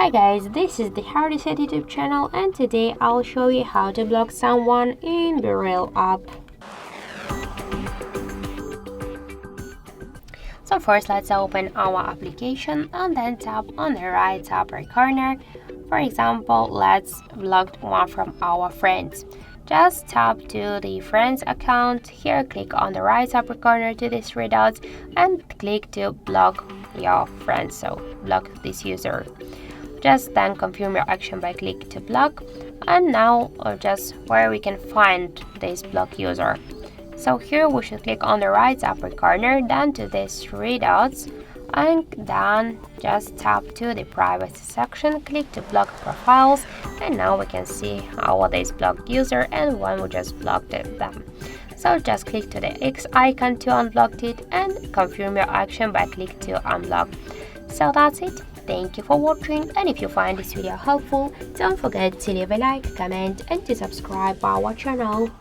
Hi guys, this is the HardReset YouTube channel and today I'll show you how to block someone in BeReal app. So first let's open our application and then tap on the right upper corner. For example, let's block one from our friends. Just tap to the friends account. Here click on the right upper corner to these three dots and click to block your friend, so block this user. Just then confirm your action by click to block, and now just where we can find this block user. So here we should click on the right upper corner, then to these three dots, and then just tap to the privacy section, click to block profiles, and now we can see our this blocked user and when we just blocked them. So just click to the X icon to unblock it and confirm your action by click to unblock. So that's it. Thank you for watching, and if you find this video helpful, don't forget to leave a like, comment and to subscribe our channel.